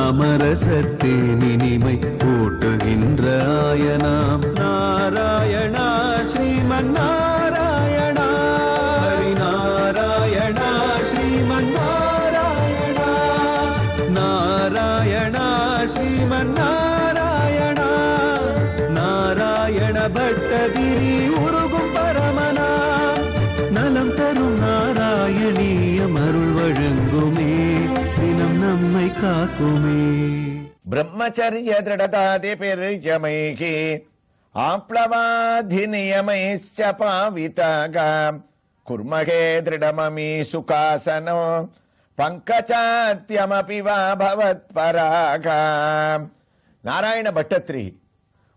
நாமரசத்தின் இனிமை கூட்டுகின்ற ஆயனாம் நாராயணா ஸ்ரீமன் நாராயணா ஹரிநாராயணா ஸ்ரீமன் நாராயணா நாராயணா ஸ்ரீமன் நாராயணா நாராயண பட்டதிரி உருகும் பரமனா நலம் தரும் நாராயணீயம் அருள் வழங்குமே தினம் நம்மை காக்குமே. பிரம்மச்சரிய திருடதாதிபிர்யமைகி ஆப்ளவாதிநியமைश्च பாவிதாகாம் குர்மகே திருடமமி சுகாசனோ பங்கஜாத்யமபி வா பவத்பராகாம். நாராயண பட்டத்ரி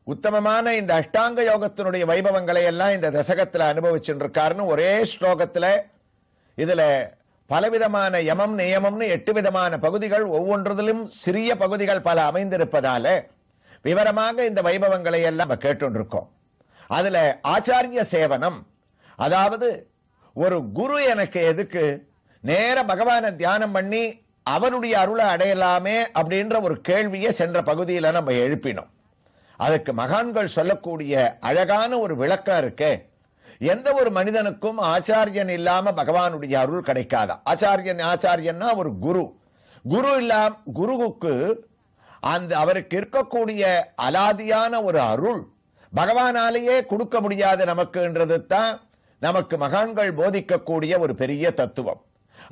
உத்தமமான இந்த அஷ்டாங்க யோகத்தினுடைய வைபவங்களை எல்லாம் இந்த தசகத்துல அனுபவிச்சுருக்காருன்னு ஒரே ஸ்லோகத்துல இதுல பலவிதமான யமம் நியமம்னு 8 விதமான பகுதிகள், ஒவ்வொன்றிலும் சிறிய பகுதிகள் பல அமைந்திருப்பதால விவரமாக இந்த வைபவங்களை எல்லாம் கேட்டுருக்கோம். அதுல ஆச்சாரிய சேவனம், அதாவது ஒரு குரு எனக்கு எதுக்கு, நேர பகவான தியானம் பண்ணி அவனுடைய அருளை அடையலாமே அப்படின்ற ஒரு கேள்வியை சென்ற பகுதியில நம்ம எழுப்பினோம். அதுக்கு மகான்கள் சொல்லக்கூடிய அழகான ஒரு விளக்கம் இருக்கே, எந்த ஒரு மனிதனுக்கும் ஆச்சாரியன் இல்லாம பகவானுடைய அருள் கிடைக்காதா. ஆச்சாரியன்னா ஒரு குரு. குரு இல்லாம குருவுக்கு அந்த அவருக்கு இருக்கக்கூடிய அலாதியான ஒரு அருள் பகவானாலேயே கொடுக்க முடியாது நமக்குன்றது தான் நமக்கு மகான்கள் போதிக்கக்கூடிய ஒரு பெரிய தத்துவம்.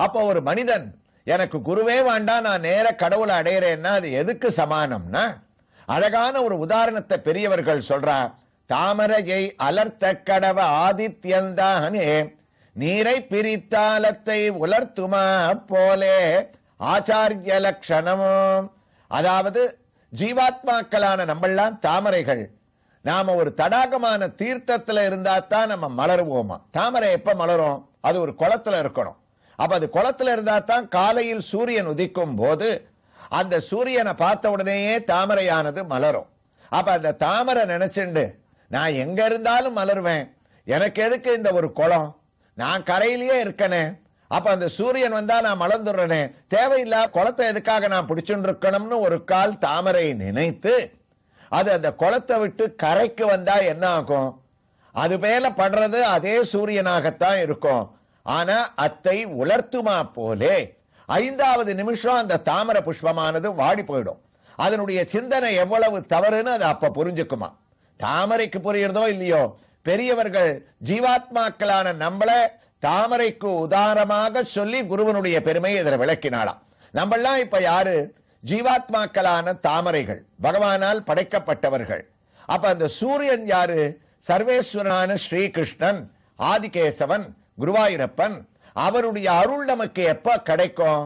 அப்போ ஒரு மனிதன் எனக்கு குருவே வேண்டாம், நான் நேர கடவுளை அடையிறேன்னா அது எதுக்கு சமானம்னா, அழகான ஒரு உதாரணத்தை பெரியவர்கள் சொல்றார். தாமரையை அலர்த்த கடவ ஆதித்யந்தானே நீரை பிரித்தாலத்தை உலர்த்துமா போலே ஆச்சாரிய லட்சணமும். அதாவது ஜீவாத்மாக்களான நம்மெல்லாம் தாமரைகள். நாம ஒரு தடாகமான தீர்த்தத்துல இருந்தா தான் நம்ம மலருவோமா. தாமரை எப்ப மலரும்? அது ஒரு குளத்துல இருக்கணும். அப்ப அது குளத்துல இருந்தா தான் காலையில் சூரியன் உதிக்கும் போது அந்த சூரியனை பார்த்த உடனேயே தாமரையானது மலரும். அப்ப அந்த தாமரை நினைச்சுண்டு நான் எங்க இருந்தாலும் மலருவேன், எனக்கு எதுக்கு இந்த ஒரு குளம், நான் கரையிலேயே இருக்கனே, அப்ப அந்த சூரியன் வந்தா நான் மலர்ந்துடுறேனே, தேவையில்லா குளத்தை எதுக்காக நான் பிடிச்சுட்டு இருக்கணும்னு ஒரு கால் தாமரை நினைத்து அது அந்த குளத்தை விட்டு கரைக்கு வந்தா என்ன ஆகும்? அது மேல படுறது அதே சூரியனாகத்தான் இருக்கும். ஆனா அத்தை உலர்த்துமா போலே 5வது நிமிஷம் அந்த தாமரை புஷ்பமானது வாடி போயிடும். அதனுடைய சிந்தனை எவ்வளவு தவறுன்னு அது அப்ப புரிஞ்சுக்குமா. தாமரைக்கு புரியுறதோ இல்லையோ, பெரியவர்கள் ஜீவாத்மாக்களான நம்மள தாமரைக்கு உதாரணமாக சொல்லி குருவனுடைய பெருமையை இதில் விளக்கினாலாம். நம்மெல்லாம் இப்ப யாரு? ஜீவாத்மாக்களான தாமரைகள், பகவானால் படைக்கப்பட்டவர்கள். அப்ப அந்த சூரியன் யாரு? சர்வேஸ்வரனான ஸ்ரீகிருஷ்ணன், ஆதிகேசவன், குருவாயூரப்பன். அவருடைய அருள் நமக்கு எப்ப கிடைக்கும்?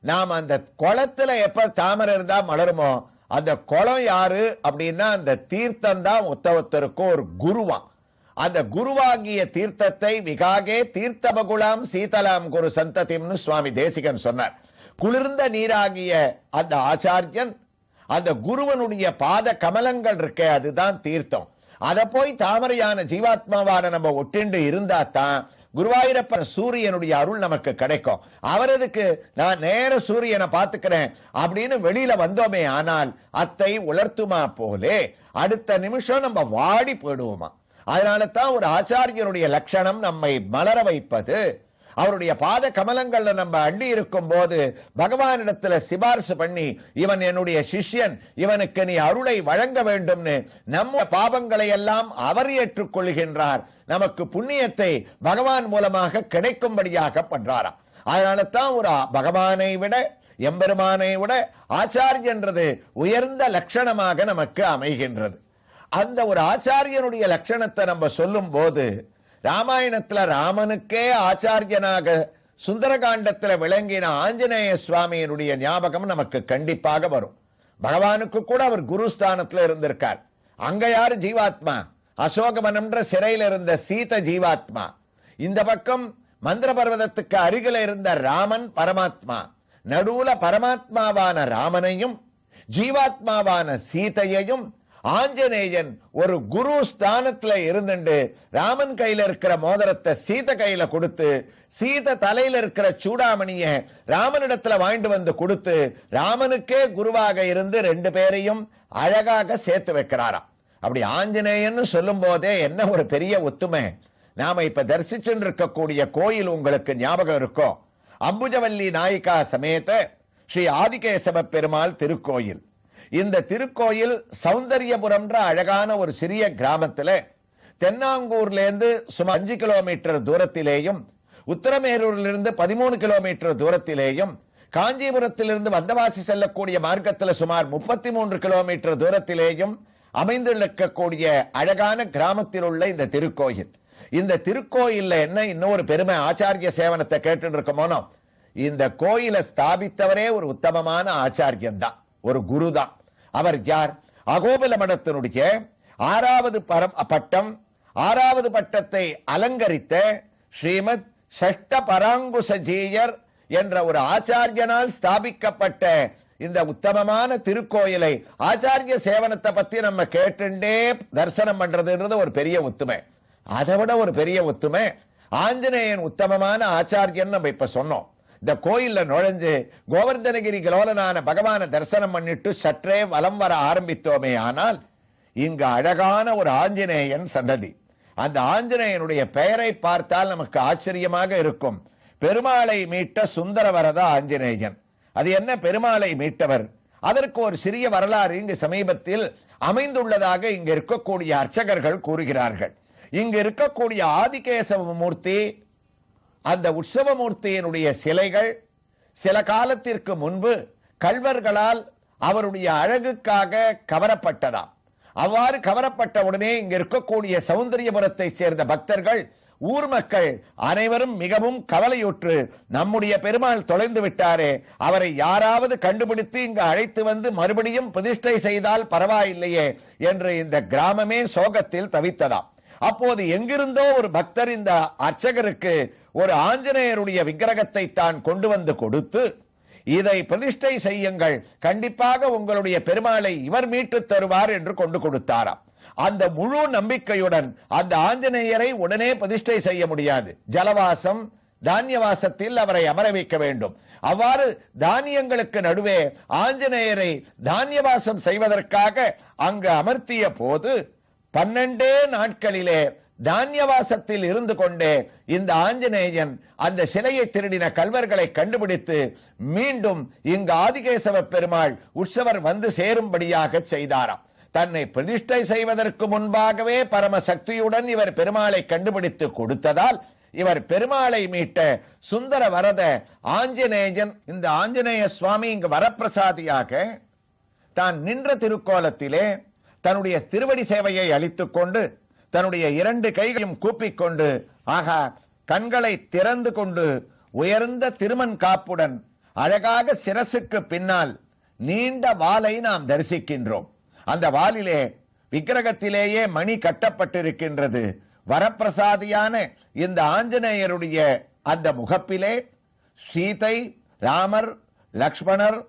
நாம் அந்த குளத்துல எப்ப தாமரை இருந்தா மலருமோ, அந்த குளம் யாரு அப்படின்னா அந்த தீர்த்தம் தான் ஒத்தவத்தருக்கும் ஒரு குருவா. அந்த குருவாகிய தீர்த்தத்தை விகாகே தீர்த்தபகுலாம் சீதலாம் குரு சந்ததிம்னு சுவாமி தேசிகன் சொன்னார். குளிர்ந்த நீராகிய அந்த ஆச்சாரியன், அந்த குருவனுடைய பாத கமலங்கள் இருக்கே அதுதான் தீர்த்தம். அதை போய் தாமரையான ஜீவாத்மாவான நம்ம ஒட்டிண்டு இருந்தா தான் குருவாயூரப்பன் சூரியனுடைய அருள் நமக்கு கிடைக்கும். அவரதுக்கு நான் நேர சூரியனை பார்த்துக்கிறேன் அப்படின்னு வெளியில வந்தோமே, ஆனால் அத்தை உலர்த்துமா போலே அடுத்த நிமிஷம் நம்ம வாடி போயிடுவோமா. அதனால தான் ஒரு ஆச்சாரியனுடைய லட்சணம் நம்மை மலர வைப்பது. அவருடைய பாத கமலங்கள்ல நம்ம அண்டி இருக்கும் போது பகவானிடத்துல சிபாரிசு பண்ணி இவன் என்னுடைய சிஷ்யன், இவனுக்கு நீ அருளை வழங்க வேண்டும்னு நம்ம பாவங்களை எல்லாம் அவர் ஏற்றுக்கொள்கின்றார். நமக்கு புண்ணியத்தை பகவான் மூலமாக கிடைக்கும்படியாக பண்றாராம். அதனால தான் ஒரு பகவானை விட எம்பெருமானை விட ஆச்சாரியன்றது உயர்ந்த லட்சணமாக நமக்கு அமைகின்றது. அந்த ஒரு ஆச்சாரியனுடைய லட்சணத்தை நம்ம சொல்லும் போது ராமாயணத்துல ராமனுக்கே ஆச்சாரியனாக சுந்தரகாண்டத்துல விளங்கின ஆஞ்சநேய சுவாமியினுடைய ஞாபகம் நமக்கு கண்டிப்பாக வரும். பகவானுக்கு கூட அவர் குருஸ்தானத்துல இருந்திருக்கார். அங்க யாரு ஜீவாத்மா? அசோகவனம்ன்ற சிறையில் இருந்த சீத ஜீவாத்மா. இந்த பக்கம் மந்திர பர்வதத்துக்கு அருகில இருந்த ராமன் பரமாத்மா. நடுவுல பரமாத்மாவான ராமனையும் ஜீவாத்மாவான சீதையையும் ஆஞ்சநேயன் ஒரு குரு ஸ்தானத்துல இருந்துட்டு ராமன் கையில இருக்கிற மோதிரத்தை சீதை கையில கொடுத்து, சீதை தலையில இருக்கிற சூடாமணிய ராமனிடத்துல வாங்கிட்டு வந்து கொடுத்து, ராமனுக்கே குருவாக இருந்து ரெண்டு பேரையும் அழகாக சேர்த்து வைக்கிறாராம். அப்படி ஆஞ்சநேயன் சொல்லும் போதே என்ன ஒரு பெரிய ஒத்துமை. நாம இப்ப தரிசிச்சுட்டு இருக்கக்கூடிய கோயில் உங்களுக்கு ஞாபகம் இருக்கும். அம்புஜவல்லி நாயிகா சமேத ஸ்ரீ ஆதிகேசவ பெருமாள் திருக்கோயில். இந்த திருக்கோயில் சௌந்தர்யபுரம்ன்ற அழகான ஒரு சிறிய கிராமத்துல தென்னாங்கூர்ல இருந்து சுமார் 5 கிலோமீட்டர் தூரத்திலேயும், உத்தரமேரூரிலிருந்து 13 கிலோமீட்டர் தூரத்திலேயும், காஞ்சிபுரத்திலிருந்து வந்தவாசி செல்லக்கூடிய மார்க்கத்தில் சுமார் 33 கிலோமீட்டர் தூரத்திலேயும் அமைந்திருக்கக்கூடிய அழகான கிராமத்தில் உள்ள இந்த திருக்கோயில். இந்த திருக்கோயில்ல என்ன இன்னொரு பெருமை, ஆச்சாரிய சேவனத்தை கேட்டு இருக்கமோனோ, இந்த கோயிலை ஸ்தாபித்தவரே ஒரு உத்தமமான ஆச்சாரியன் தான், ஒரு குரு தான். அவர் யார்? அகோபில மடத்தினுடைய 6வது பட்டம், 6வது பட்டத்தை அலங்கரித்த ஸ்ரீமத் ஷஷ்ட பராங்குசஜீயர் என்ற ஒரு ஆச்சாரியனால் ஸ்தாபிக்கப்பட்ட இந்த உத்தமமான திருக்கோயிலை ஆச்சாரிய சேவனத்தை பத்தி நம்ம கேட்டுண்டே தரிசனம் பண்றதுன்றது ஒரு பெரிய ஒத்துமை. அதை விட ஒரு பெரிய ஒத்துமை, ஆஞ்சநேயன் உத்தமமான ஆச்சாரியன் நம்ம இப்ப சொன்னோம். இந்த கோயில்ல நுழைஞ்சு கோவர்தனகிரி கலோலனான பகவான தரிசனம் பண்ணிட்டு சற்றே வலம் வர ஆரம்பித்தோமே ஆனால் இங்கு அழகான ஒரு ஆஞ்சநேயன் சன்னதி. அந்த ஆஞ்சநேயனுடைய பெயரை பார்த்தால் நமக்கு ஆச்சரியமாக இருக்கும். பெருமாளை மீட்ட சுந்தரவரத ஆஞ்சநேயன். அது என்ன பெருமாளை மீட்டவர்? அதற்கு ஒரு சிறிய வரலாறு இங்கு சமீபத்தில் அமைந்துள்ளதாக இங்கு இருக்கக்கூடிய அர்ச்சகர்கள் கூறுகிறார்கள். இங்கு இருக்கக்கூடிய ஆதிகேசவ மூர்த்தி, அந்த உற்சவமூர்த்தியினுடைய சிலைகள் சில காலத்திற்கு முன்பு கள்வர்களால் அவருடைய அழகுக்காக கவரப்பட்டதாம். அவ்வாறு கவரப்பட்ட உடனே இங்க இருக்கக்கூடிய சௌந்தரியபுரத்தை சேர்ந்த பக்தர்கள், ஊர் மக்கள் அனைவரும் மிகவும் கவலையுற்று, நம்முடைய பெருமாள் தொலைந்து விட்டாரே, அவரை யாராவது கண்டுபிடித்து இங்கு அழைத்து வந்து மறுபடியும் பிரதிஷ்டை செய்தால் பரவாயில்லையே என்று இந்த கிராமமே சோகத்தில் தவித்ததாம். அப்போது எங்கிருந்தோ ஒரு பக்தர் இந்த அர்ச்சகருக்கு ஒரு ஆஞ்சநேயருடைய விக்கிரகத்தை தான் கொண்டு வந்து கொடுத்து, இதை பிரதிஷ்டை செய்யுங்கள், கண்டிப்பாக உங்களுடைய பெருமாளை இவர் மீட்டு தருவார் என்று கொண்டு கொடுத்தாராம். அந்த முழு நம்பிக்கையுடன் அந்த ஆஞ்சநேயரை உடனே பிரதிஷ்டை செய்ய முடியாது. ஜலவாசம் தானியவாசத்தில் அவரை அமர வைக்க வேண்டும். அவ்வாறு தானியங்களுக்கு நடுவே ஆஞ்சநேயரை தானியவாசம் செய்வதற்காக அங்கு அமர்த்திய போது 12 நாட்களிலே தானியவாசத்தில் இருந்து கொண்டே இந்த ஆஞ்சநேயன் அந்த சிலையை திருடின கள்வர்களை கண்டுபிடித்து மீண்டும் இங்கு ஆதிகேசவ பெருமாள் உற்சவர் வந்து சேரும்படியாக செய்தாராம். தன்னை பிரதிஷ்டை செய்வதற்கு முன்பாகவே பரம சக்தியுடன் இவர் பெருமாளை கண்டுபிடித்து கொடுத்ததால் இவர் பெருமாளை மீட்ட சுந்தர வரத ஆஞ்சநேயன். இந்த ஆஞ்சநேய சுவாமி இங்கு வரப்பிரசாதியாக தான் நின்ற திருக்கோலத்திலே தன்னுடைய திருவடி சேவையை அளித்துக் கொண்டு தன்னுடைய 2 கைகளையும் கூப்பிக்கொண்டு, ஆகா, கண்களை திறந்து கொண்டு உயர்ந்த திருமண் காப்புடன் அழகாக சிரசுக்கு பின்னால் நீண்ட வாளை நாம் தரிசிக்கின்றோம். அந்த வாளிலே விக்கிரகத்திலேயே மணி கட்டப்பட்டிருக்கின்றது. வரப்பிரசாதியான இந்த ஆஞ்சநேயருடைய அந்த முகப்பிலே சீதை, ராமர், லக்ஷ்மணர்,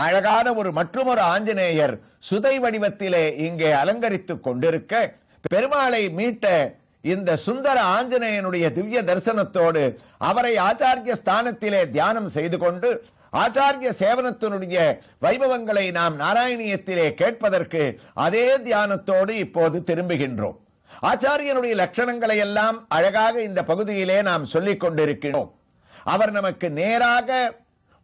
அழகான ஒரு மற்றொரு ஆஞ்சநேயர் சுதை வடிவத்திலே இங்கே அலங்கரித்துக் கொண்டிருக்க, பெருமாளை மீட்ட இந்த சுந்தர ஆஞ்சநேயனுடைய திவ்ய தரிசனத்தோடு அவரை ஆச்சாரிய ஸ்தானத்திலே தியானம் செய்து கொண்டு ஆச்சாரிய சேவனத்தினுடைய வைபவங்களை நாம் நாராயணியத்திலே கேட்பதற்கு அதே தியானத்தோடு இப்போது திரும்புகின்றோம். ஆச்சாரியனுடைய லட்சணங்களை எல்லாம் அழகாக இந்த பகுதியிலே நாம் சொல்லிக் கொண்டிருக்கிறோம். அவர் நமக்கு நேராக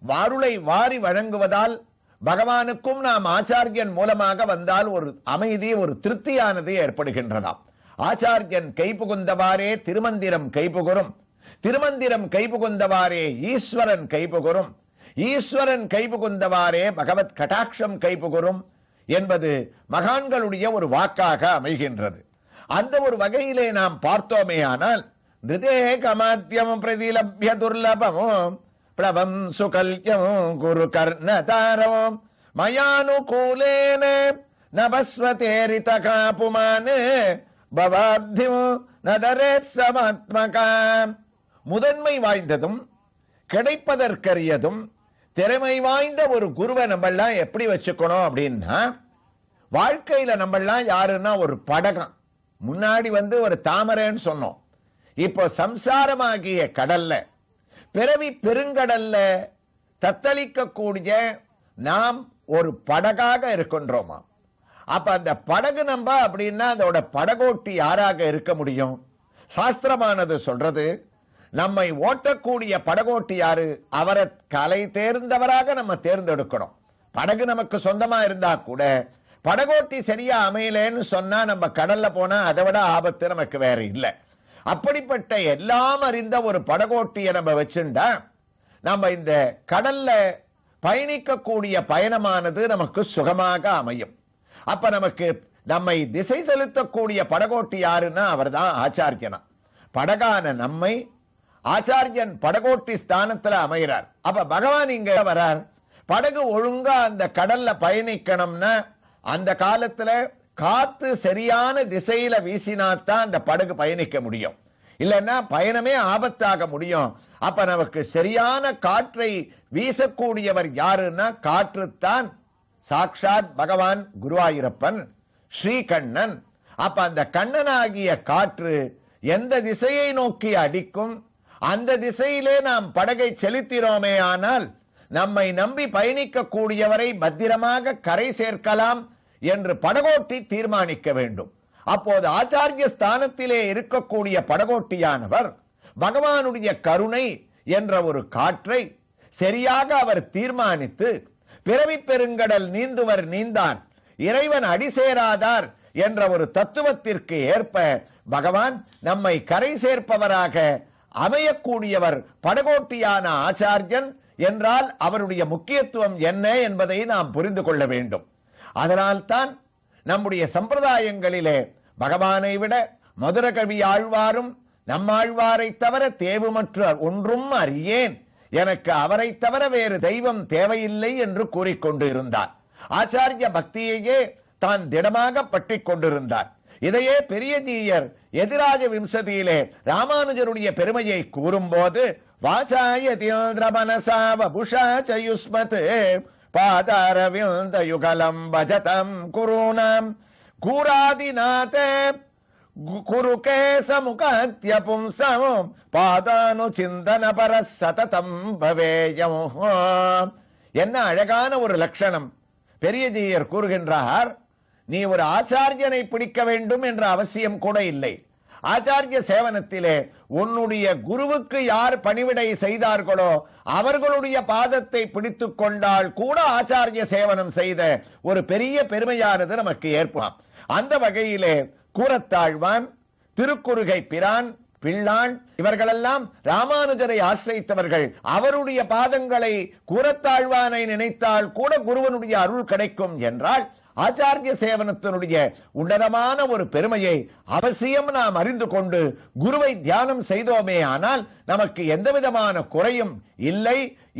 வாருளை வாரி வழங்குவதால் பகவானுக்கும் நாம் ஆச்சாரியன் மூலமாக வந்தால் ஒரு அமைதி, ஒரு திருப்தியானது ஏற்படுகின்றதாம். ஆச்சாரியன் கைபுகுந்தவாறே திருமந்திரம் கைபுகுரும், திருமந்திரம் கைபுகுந்தவாறே ஈஸ்வரன் கைபுகுரும், ஈஸ்வரன் கைபுகுந்தவாறே பகவத் கடாட்சம் கைபுகுரும் என்பது மகான்களுடைய ஒரு வாக்காக அமைகின்றது. அந்த ஒரு வகையிலே நாம் பார்த்தோமேயானால், நிருதேகமாத்யம் பிரதிலப்ய துர்லபம் பிரபம் சுகல்யம் குரு கர்ணதாரம் மயானுகூலேன நபஸ்வதேரிதகா புமான் பவாப்திம் நதரேத் சமாத்மகாம். முதன்மை வாய்ந்ததும் கிடைப்பதற்கரியதும் திறமை வாய்ந்த ஒரு குருவை நம்மெல்லாம் எப்படி வச்சுக்கணும் அப்படின்னா, வாழ்க்கையில நம்மெல்லாம் யாருன்னா ஒரு படகம். முன்னாடி ஒரு தாமரைன்னு சொன்னோம். இப்போ சம்சாரமாகிய கடல்ல, பிறவி பெருங்கடல்ல தத்தளிக்கக்கூடிய நாம் ஒரு படகாக இருக்கின்றோமா? அப்ப அந்த படகு நம்ம அப்படின்னா அதோட படகோட்டி யாராக இருக்க முடியும்? சாஸ்திரமானது சொல்றது, நம்மை ஓட்டக்கூடிய படகோட்டி யாரு? அவரை கலை தேர்ந்தவராக நம்ம தேர்ந்தெடுக்கணும். படகு நமக்கு சொந்தமா இருந்தா கூட படகோட்டி சரியா அமையலன்னு சொன்னா நம்ம கடல்ல போனா அதை விட ஆபத்து நமக்கு வேற இல்ல. அப்படிப்பட்ட எல்லாம் அறிந்த ஒரு படகோட்டியை நம்ம வச்சுண்டா நம்ம இந்த கடல்ல பயணிக்கக்கூடிய பயணமானது நமக்கு சுகமாக அமையும். அப்ப நமக்கு நம்மை திசை செலுத்தக்கூடிய படகோட்டி யாருன்னா அவர்தான் ஆச்சாரியனா. படகான நம்மை ஆச்சாரியன் படகோட்டி ஸ்தானத்துல அமைகிறார். அப்ப பகவான் இங்க வரார். படகு ஒழுங்கா அந்த கடல்ல பயணிக்கணும்னா அந்த காலத்துல காத்து சரியான திசையில வீசினாத்தான் அந்த படகு பயணிக்க முடியும். இல்லைன்னா பயணமே ஆபத்தாக முடியும். அப்ப நமக்கு சரியான காற்றை வீசக்கூடியவர் யாருன்னா காற்றுத்தான் சாக்ஷாத் பகவான் குருவாயூரப்பன், ஸ்ரீகண்ணன். அப்ப அந்த கண்ணனாகிய காற்று எந்த திசையை நோக்கி அடிக்கும் அந்த திசையிலே நாம் படகை செலுத்தினோமே ஆனால் நம்மை நம்பி பயணிக்க கூடியவரை பத்திரமாக கரை சேர்க்கலாம் என்று படகோட்டி தீர்மானிக்க வேண்டும். அப்போது ஆச்சாரிய ஸ்தானத்திலே இருக்கக்கூடிய படகோட்டியானவர் பகவானுடைய கருணை என்ற ஒரு காற்றை சரியாக அவர் தீர்மானித்து, பிறவி பெருங்கடல் நீந்துவர் நீந்தான் இறைவன் அடி சேராதார் என்ற ஒரு தத்துவத்திற்கு ஏற்ப பகவான் நம்மை கரை சேர்ப்பவராக அமையக்கூடியவர் படகோட்டியான ஆச்சாரியன் என்றால் அவருடைய முக்கியத்துவம் என்ன என்பதை நாம் புரிந்து கொள்ள வேண்டும். அதனால்தான் நம்முடைய சம்பிரதாயங்களிலே பகவானை விட மதுரகவி ஆழ்வாரும் நம்மாழ்வாரை தவிர தேவுமற்ற ஒன்றும் அறியேன், எனக்கு அவரை தவிர வேறு தெய்வம் தேவையில்லை என்று கூறிக்கொண்டு இருந்தார். ஆச்சாரிய பக்தியையே தான் திடமாக பற்றிக் கொண்டிருந்தார். இதையே பெரிய ஜீயர் எதிராஜ விம்சதியிலே ராமானுஜருடைய பெருமையை கூறும்போது, வாசாயதீந்திர மனசா வபுஷா சயுஸ்மத் பாதாரவிந்த யுகலம் பஜதம் குருணாம் கூராதிநாத குருகேச முகத்ய பும்சம் பாதானு சிந்தன பர சததம் பவேயம். என்ன அழகான ஒரு லட்சணம்! பெரிய ஜீயர் கூறுகின்றார், நீ ஒரு ஆச்சாரியனை பிடிக்க வேண்டும் என்ற அவசியம் கூட இல்லை. ஆச்சாரிய சேவனத்திலே உன்னுடைய குருவுக்கு யார் பணிவிடை செய்தார்களோ அவர்களுடைய பாதத்தை பிடித்துக் கொண்டால் கூட ஆச்சாரிய சேவனம் செய்த ஒரு பெரிய பெருமையானது நமக்கு ஏற்படும். அந்த வகையிலே கூரத்தாழ்வான், திருக்குறுகை பிரான், பிள்ளான் இவர்களெல்லாம் ராமானுஜரை ஆசிரியத்தவர்கள். அவருடைய பாதங்களை கூரத்தாழ்வானை நினைத்தால் கூட குருவனுடைய அருள் கிடைக்கும் என்றால் ஆச்சாரிய சேவனத்தினுடைய உன்னதமான ஒரு பெருமையை அவசியம் நாம் அறிந்து கொண்டு குருவை தியானம் செய்தோமே ஆனால் நமக்கு எந்தவிதமான குறையும் இல்லை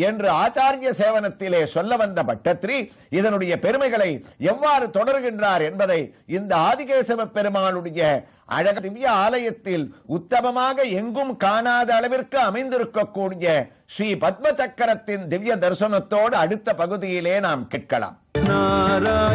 என்று ஆச்சாரிய சேவனத்திலே சொல்ல வந்த பட்டத்திரி இதனுடைய பெருமைகளை எவ்வாறு தொடர்கின்றார் என்பதை இந்த ஆதிகேசவ பெருமாளுடைய அழக திவ்ய ஆலயத்தில் உத்தமமாக எங்கும் காணாத அளவிற்கு அமைந்திருக்கக்கூடிய ஸ்ரீ பத்ம சக்கரத்தின் திவ்ய தரிசனத்தோடு அடுத்த பகுதியிலே நாம் கேட்கலாம். நாராயண